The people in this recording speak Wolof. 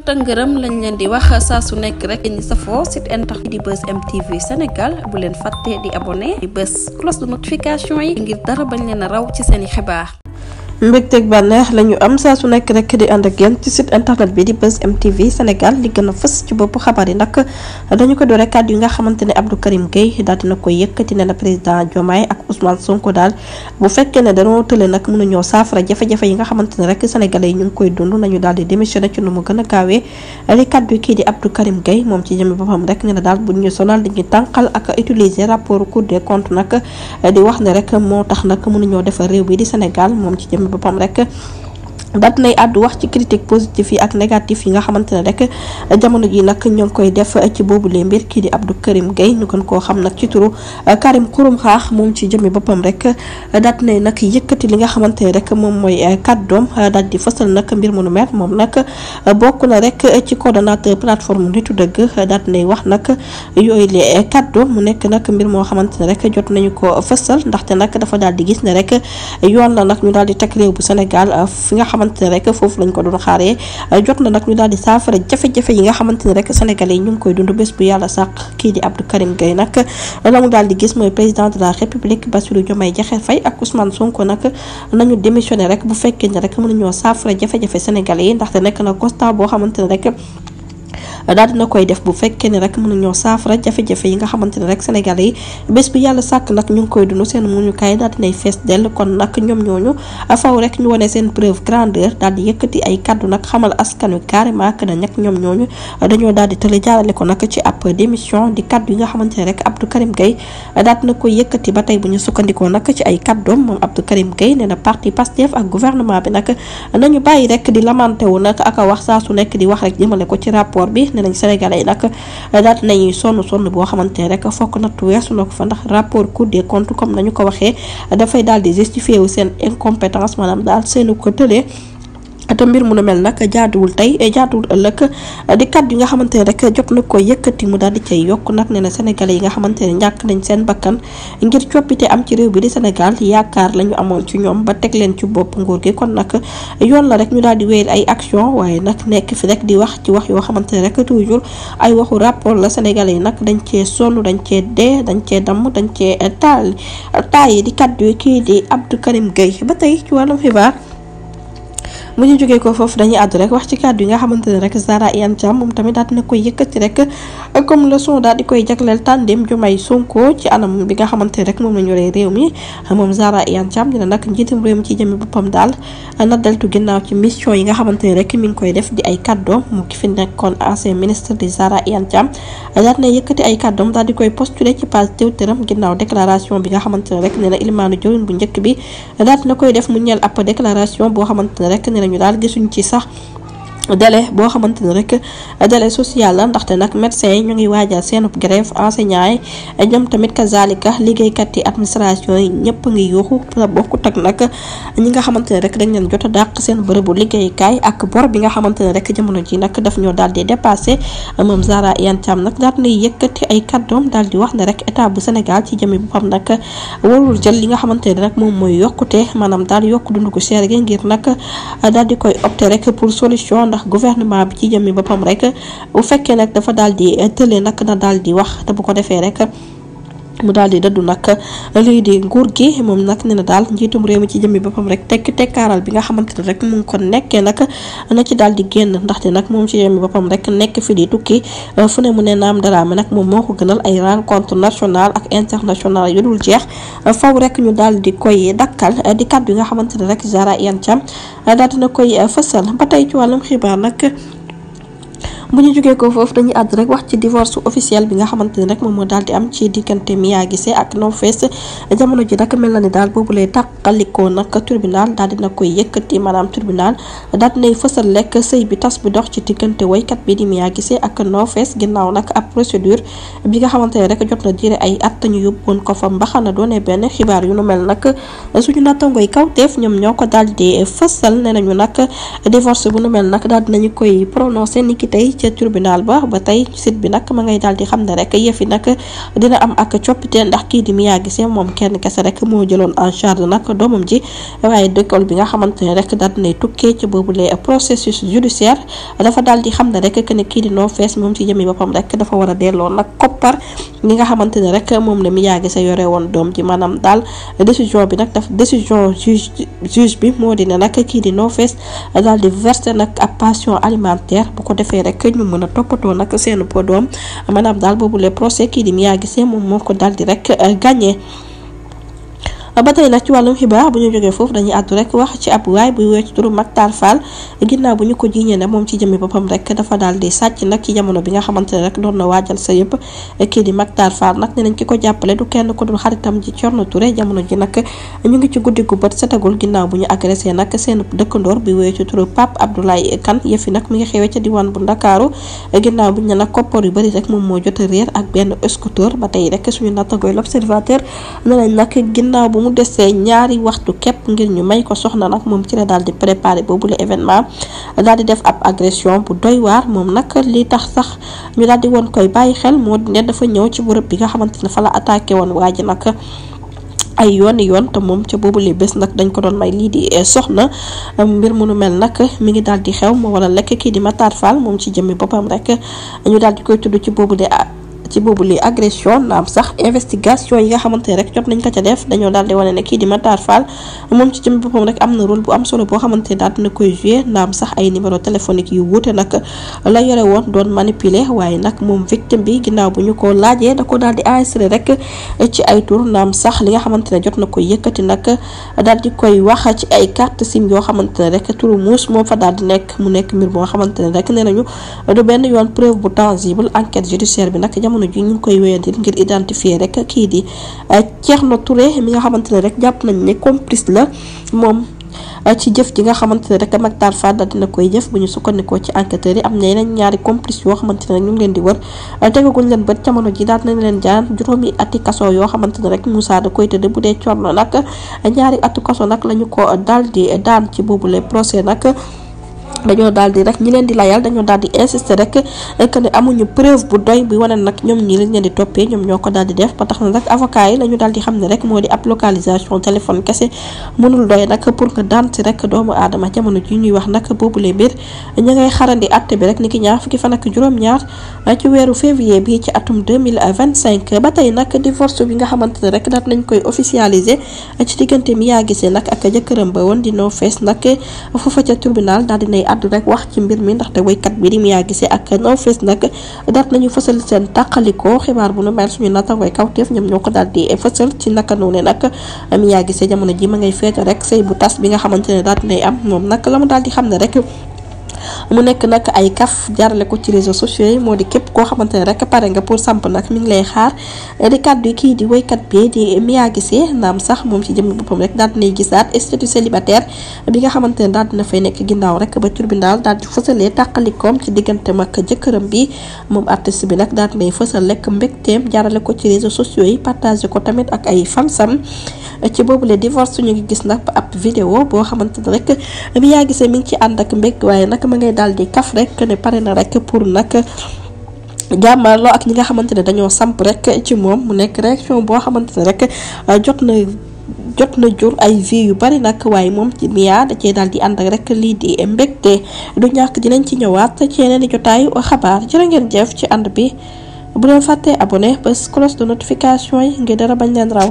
tëngërëm lañ leen di wax saa su nekk rek ñi safoo site internet di Buzz M TV Sénégal bu leen fàtte di abonné di bës cloche de notification yi ngir dara bañ leen a raw ci seeni xibaar. mbégteeg bànneex lañu am saa su nekk rek di ànd ak yéen ci site internet bi di Buzz M TV Sénégal li gën a fës ci bopp xabaar yi nag dañu ko doore kàddu yi nga xamante ne Abdou Karim Gueye daal dina koy yëkkati ne na président Diomaye ak Ousmane Sonko daal bu fekkee ne dañoo tële nag mënuñoo saafara jafe-jafe yi nga xamante ne rek sénégalais yi ñu ngi koy dund nañu daal di démissionné ci nu mu gën a gaawee li kàddu kii di Abdou Karim Gueye moom ci jëmi boppam rek ne na daal bu ñu sonal dañuy tànqal ak utiliser rapport Cour des comptes nag di wax ne rek moo tax nag mënuñoo defar réew bi di Sénégal moom ci jëmi boppam rek daat nay àddu wax ci critique positif yi ak négatif yi nga xamante ne rek jamono ji nag ñoo ngi koy def ci boobu lee mbir kii di Abdou Karim Gueye ñu gën koo xam nag ci turu Karim Xurum Xaax moom ci jëmmi boppam rek daat nay nag yëkkati li nga xamante ne rek moom mooy kàddoom daal di fësal nag mbir mu nu mel moom nag bokk na rek ci coordonnateur plateforme nitu dëgg daat nay wax nag yooyu le kàddoom mu nekk nag mbir moo xamante ne rek jot nañu ko fësal ndaxte nag dafa daal di gis ne rek yoon la nag ñu daal di teg réew bu Sénégal fi nga xamante ne rek foofu lañ ko doon xaaree jot na nag ñu daal di saafara jafe-jafe yi nga xamante ne rek sénégalais yi ñu ngi koy dund bés bu yàlla sàq kii di Abdou Karim Gueye nag la mu daal di gis mooy président de la république Bassirou Diomaye Diakhar Faye ak Ousmane Sonko nag nañu démissionné rek bu fekkee ne rek mënuñoo saafara jafe-jafe sénégalais yi ndaxte nekk na constat boo xamante ne rek daal dina koy def bu fekkee ne rek mënuñoo saafara jafe-jafe yi nga xamante ne rek sénégalais yi bés bi yàlla sàkk nag ñu ngi koy dund seen muñukaay daal dinay fees dell kon nag ñoom ñooñu faw rek ñu wane seen preuve grandeur daal di yëkkati ay kaddu nag xamal askan wi carrément que nag ñoom ñooñu dañoo daal di tële jaarale ko nag ci ab démission di kaddu yi nga xamante ne rek Abdou Karim Gueye daal dina koy yëkkati ba tey bu ñu sukkandikoo nag ci ay kaddoom moom Abdou Karim Gueye nee na parti Pastef ak gouvernement bi nag nañu bàyyi rek di lamenté wu nag ak a wax saa su nekk di wax rek jëmale ko ci rapport bi ne nañ sénégalais yi nag daal nañuy sonn boo xamante ne rek fokk natt weesu na ko fa ndax rapport Cour des comptes comme nañu ko waxee dafay daal di justifié wu seen incompétence maanaam daal seenu ko tëlee te mbir mu nu mel nag jaaduwul tey jaaduwul ëllëg di kat yi nga xamante ne rek jot na ko yëkkati mu daal di cay yokk nag nee na sénégalais yi nga xamante ne ñàkk nañ seen bakkan ngir coppite am ci réew bi di Sénégal yaakaar la ñu amoon ci ñoom ba teg leen ci bopp nguur gi kon nag yoon la rek ñu daal di wéyal ay action waaye nag nekk fi rek di wax ci wax yoo xamante ne rek toujours ay waxu rapport la sénégalais yi nag dañ cee sonn dañ cee dee dañ cee damm dañ cee taal yi di kaddu kii di Abdou Karim Gueye ba tey ci wàllum xibaar mu ñu jógee ko foofu dañuy àddu rek wax ci kàddu yi nga xamante ne rek Zahra Iyane Thiam moom tamit daal dina koy yëkkati rek comme leçon daal di koy jagleel tàndeem Diomaye Sonko ci anam bi nga xamante ne rek moom la ñu yoree réew mi moom Zahra Iyane Thiam dina nag njiitam réew mi ci jëmmi boppam daal na deltu ginnaaw ci mission yi nga xamante ne rek mi ngi koy def di ay kàddoom mu ki fi nekkoon ancien ministre di Zahra Iyane Thiam daal dina yëkkati ay kàddoom daal di koy postuler ci page Twitteram ginnaaw déclaration bi nga xamante ne rek nee na ilimaanu jëwriñ bu njëkk bi daal dina koy def mu ñeel ab déclaration boo xamante ne rek ñu daal gisuñ ci sax délai boo xamante ne rek délai social la ndaxte nag médecins yi ñu ngi waajal seenub grève enseignants yi ñoom tamit kazalika liggéeykat yi administration yi ñëpp ngi yuuxu bokkut ak nag ñi nga xamante ne rek dañ leen jot a dàq seen bërëbu liggéeykaay ak bor bi nga xamante ne rek jamono ji nag daf ñoo daal di dépassé moom Zahra Iyane Thiam nag daal di yëkkati ay kàddoom daal di wax ne rek état bu Sénégal ci jëmi boppam nag warul jël li nga xamante ne rek moom mooy yokkute maanaam daal yokk dund ko cher gi ngir nag daal di koy opté rek pour solution ndax gouvernement bi ci jëmmi boppam rek bu fekkee nag dafa daal di tële nag na daal di wax te bu ko defee rek mu daal di dëddu nag lii di nguur gi moom nag nee na daal njiitum réew mi ci jëmmi boppam rek tekkaaral bi nga xamante ne rek mu ngi ko nekkee nag na ci daal di génn ndaxte nag moom ci jëmmi boppam rek nekk fi di tukki fu ne mu ne naam daraame nag moom moo ko gënal ay rencontre nationale ak internationale yu dul jeex faw rek ñu daal di koy dakkal di kàddu yi nga xamante ne rek Zahra Iyane Thiam daal dina koy fësal ba tey ci wàllum xibaar nag bu ñu jógee ko foofu dañuy àdd rek wax ci divorce officiel bi nga xamante ne rek moom moo daal di am ci diggante Mia Guissé ak No Face jamono ji nag mel na ni daal boobu lay tàqalikoo nag tribunal daal dina koy yëkkati maanaam tribunal daal dinay fësal lekk sëy bi tas bi dox ci diggante waykat bi di Mia Guissé ak No Face ginnaaw nag ab procédure bi nga xamante ne rek jot na diire ay at ñu yóbboon ko fa mbaxana doone benn xibaar yu nu mel nag suñu nattangoy kawteef ñoom ñoo ko daal di fësal ne nañu nag divorce bu nu mel nag daal dinañu koy prononcé niki tey ca tribunal ba tey site bi nag ma ngay daal di xam ne rek yëf yi nag dina am ak coppite ndax kii di Mia Guissé moom kenn kese rek moo jëloon en charge nag doomam ji waaye d'école bi nga xamante ne rek daal dinay tukkee ci boobule processus judiciaire dafa daal di xam ne rek que ne kii di No Face moom ci jëmi boppam rek dafa war a delloo nag koppar li nga xamante ne rek moom la Mia Guissé yore woon doom ji maanaam daal décision bi nag daf décision juge bi moo di ne nag kii di No Face daal di verser nag ab pension alimentaire bu ko defee rek ñu mën a toppatoo nag seen doom maanaam daal boobu le procès kii di Mia Guissé moom moo ko daal di rek gagné. ba tey nag ci wàllum xibaar bu ñu jógee foofu dañuy àddu rek wax ci ab waay buy wéy ci turu Mactar Fall ginnaaw bu ñu ko jiiñee ne moom ci jëmmi boppam rek dafa daal di sàcc nag ci jamono bi nga xamante ne rek doon na waajal sa yëpp kii di Mactar Fall nag ne nañ ki ko jàppale du kenn ko dul xaritam ji Thierno Touré jamono ji nag ñu ngi ci guddi gu bët setagul ginnaaw bu ñu agressé nag seen dëkkandoor bi wéy ci turu Pape Abdoulaye Kane yëfi nag mi ngi xewee ca diwaan bu Ndakaaru ginnaaw bu ñu ne nag koppar yu bëri rek moom moo jot a réer ak benn scooter ba tey rek suñu nattangooy L'Observateur ne nañ nag ginnaaw bu mu desee ñaari waxtu képp ngir ñu may ko soxna nag moom ci la daal di préparé boobu le événement daal di def ab agression bu doy waar moom nag li tax sax ñu daal di woon koy bàyyi xel moo di ne dafa ñëw ci bërëb bi nga xamante ne fa la attaqué woon waa ji nag ay yoon te moom ca boobu le bés nag dañ ko doon may lii di soxna mbir mu nu mel nag mi ngi daal di xew moo wala lekk kii di Matar Fall moom ci jëmmi boppam rek ñu daal di koy tudd ci boobu li agression naam sax investigation yi nga xamante ne rek jot nañ ko ca def dañoo daal di wane ne kii di Matar Fall moom ci jëm boppam rek am na rôle bu am solo boo xamante ne daal dina koy joué naam sax ay numéro téléphonique yu wuute nag la yore woon doon manipuler waaye nag moom victime bi ginnaaw bu ñu ko laajee da ko daal di enregistré rek ci ay tur naam sax li nga xamante ne jot na koy yëkkati nag daal di koy wax ci ay carte sim yoo xamante ne rek turu muus moom fa daal di nekk mu nekk mbir moo xamante ne rek nee nañu du benn yoon preuve bu tangible enquête judiciaire bi nag jamono ji ñu ngi koy wéyandil ngir identifier rek kii di Thierno Touré mi nga xamante ne rek jàpp nañ ne complice la moom ci jëf ji nga xamante ne rek Mactar Fall daal dina koy jëf bu ñu sukkandikoo ci enquêteurs yi am na yeneen ñaari complice yoo xamante ne rek ñu ngi leen di wër tegaguñ leen bët jamono ji daal nañ leen jaan juróomi ati kaso yoo xamante ne rek Moussa da koy tëdd bu dee Thierno nag ñaari ati kaso nag la ñu ko daal di daan ci boobu le procès nag dañoo daal di rek ñi leen di layal dañoo daal di insister rek que ne amuñu preuve bu doy bu wane nag ñoom ñi lañ leen di toppee ñoom ñoo ko daal di def ba tax na rek avocat yi lañu daal di xam ne rek moo di ab localisation téléphone kese mënul doy nag pour nga daan ci rek doomu aadama jamono ji ñuy wax nag boobule mbir ñu ngay xarandi atte bi rek ni ki ñaar fukki fan ak juróom-ñaar ci weeru février bi ci atum 2025 ba tey nag divorce bi nga xamante ne rek daal nañ koy officialiser ci diggante Mia Guissé nag ak jëkkëram ba woon di No Face nag foofa ca tribunal daal dinay àddu rek wax ci mbir mi ndaxte waykat bi di Mia Guissé ak No Face nag daat nañu fësal seen tàqalikoo xibaar bu nu mel suñu nattangooy Kawtef ñoom ñoo ko daal di fësal ci naka noonu nag Mia Guissé jamono ji ma ngay feete rek sëy bu tas bi nga xamante ne daat nay am moom nag la mu daal di xam ne rek mu nekk nag ay kaf jaarale ko ci réseaux sociaux yi moo di képp koo xamante ne rek pare nga pour samp nag mi ngi lay xaar di kàddu kii di woykat bi di Mia Guissé naam sax moom ci jëmmi boppam rek daal dinay gisaat statut célibataire bi nga xamante ne daal dina fay nekk ginnaaw rek ba tribunal daal di fësalee tàqalikoom ci digganteem ak jëkkëram bi moom artiste bi nag daal dinay fësal rek mbégteem jaarale ko ci réseaux sociaux yi partagé ko tamit ak ay fansam ci boobu le divorce ñu ngi gis nag ab vidéo boo xamante ne rek Mia Guissé mi ngi ci ànd ak mbég waaye nag ma ngay daal di kaf rek ne pare na rek pour nag jàmmarloo ak ñi nga xamante ne dañoo samp rek ci moom mu nekk réaction boo xamante ne rek jot na jur ay vie yu bari nag waaye moom ci Mia da cee daal di ànd ak rek lii di mbégte du ñàkk dinañ ci ñëwaat ci yeneen i jotaayu xabaar jërë ngeen jëf ci ànd bi bu leen fàttee abonné bés cloche de notification yi ngir dara bañ leen raw.